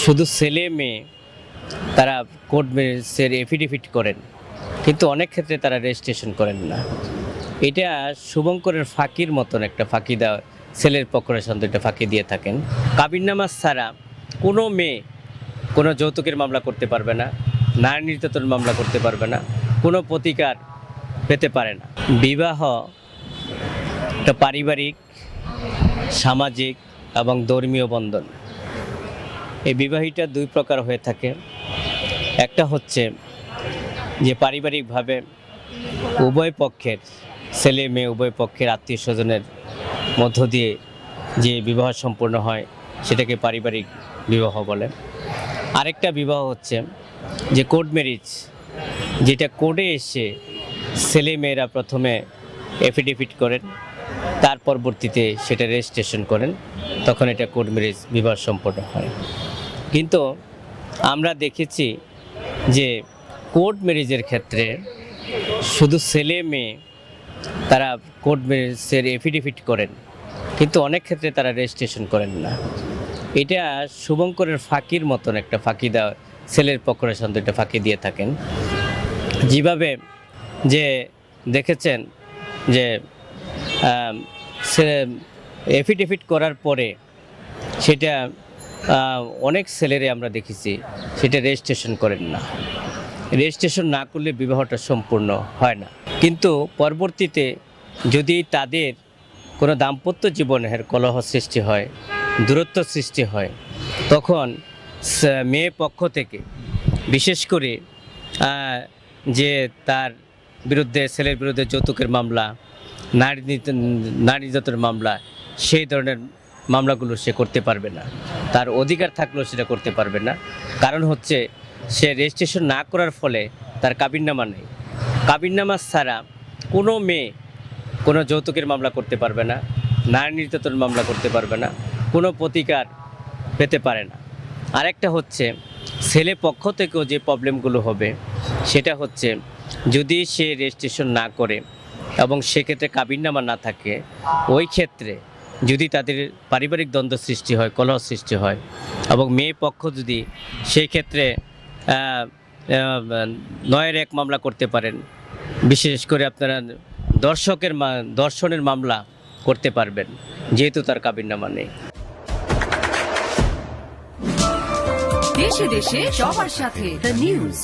শুধু ছেলে মেয়ে তারা কোর্ট ম্যারেজের এফিডেভিট করেন, কিন্তু অনেক ক্ষেত্রে তারা রেজিস্ট্রেশন করেন না। এটা শুভঙ্করের ফাঁকির মতন একটা ফাঁকি দেওয়া, ছেলের পক্ষের সাথে একটা ফাঁকি দিয়ে থাকেন। কাবিননামাজ ছাড়া কোনো মেয়ে কোনো যৌতুকের মামলা করতে পারবে না, নারী নির্যাতন মামলা করতে পারবে না, কোনো প্রতিকার পেতে পারে না। বিবাহ একটা পারিবারিক, সামাজিক এবং ধর্মীয় বন্ধন। এই বিবাহটা দুই প্রকার হয়ে থাকে। একটা হচ্ছে যে পারিবারিকভাবে উভয় পক্ষের, ছেলে মেয়ে উভয় পক্ষের আত্মীয় স্বজনের মধ্য দিয়ে যে বিবাহ সম্পূর্ণ হয় সেটাকে পারিবারিক বিবাহ বলে। আরেকটা বিবাহ হচ্ছে যে কোর্ট ম্যারেজ, যেটা কোর্টে এসে ছেলে মেয়েরা প্রথমে এফিডেভিট করেন, তার পরবর্তীতে সেটা রেজিস্ট্রেশন করেন, তখন এটা কোর্ট ম্যারেজ বিবাহ সম্পন্ন হয়। কিন্তু আমরা দেখেছি যে কোর্ট ম্যারেজের ক্ষেত্রে শুধু ছেলে মেয়ে তারা কোর্ট ম্যারেজের এফিডেভিট করেন, কিন্তু অনেক ক্ষেত্রে তারা রেজিস্ট্রেশন করেন না। এটা শুভঙ্করের ফাঁকির মতন একটা ফাঁকি দেওয়া, ছেলের পক্ষের সাথে একটা ফাঁকি দিয়ে থাকেন। যেভাবে যে দেখেছেন যে এফিডেভিট করার পরে সেটা অনেক ছেলেরে আমরা দেখেছি সেটা রেজিস্ট্রেশন করেন না। রেজিস্ট্রেশন না করলে বিবাহটা সম্পূর্ণ হয় না। কিন্তু পরবর্তীতে যদি তাদের কোনো দাম্পত্য জীবনের কলহ সৃষ্টি হয়, দূরত্ব সৃষ্টি হয়, তখন মেয়ে পক্ষ থেকে বিশেষ করে যে তার বিরুদ্ধে, ছেলের বিরুদ্ধে যৌতুকের মামলা, নারী নির্যাতনের মামলা, সেই ধরনের মামলাগুলো সে করতে পারবে না। তার অধিকার থাকলেও সেটা করতে পারবে না। কারণ হচ্ছে সে রেজিস্ট্রেশন না করার ফলে তার কাবিননামা নেই। কাবিননামা ছাড়া কোনো মেয়ে কোনো যৌতুকের মামলা করতে পারবে না, নারী নির্যাতন মামলা করতে পারবে না, কোনো প্রতিকার পেতে পারে না। আরেকটা হচ্ছে ছেলে পক্ষ থেকেও যে প্রবলেমগুলো হবে সেটা হচ্ছে যদি সে রেজিস্ট্রেশন না করে এবং সেক্ষেত্রে কাবিননামা না থাকে, ওই ক্ষেত্রে যদি তাদের পারিবারিক দ্বন্দ্ব সৃষ্টি হয়, কলহ সৃষ্টি হয়, এবং মেয়ে পক্ষ যদি সেই ক্ষেত্রে 9-1 মামলা করতে পারেন, বিশেষ করে আপনারা দর্শনের মামলা করতে পারবেন, যেহেতু তার কাবিননামা নেই। দেশে দেশে সবার সাথে দ্য নিউজ।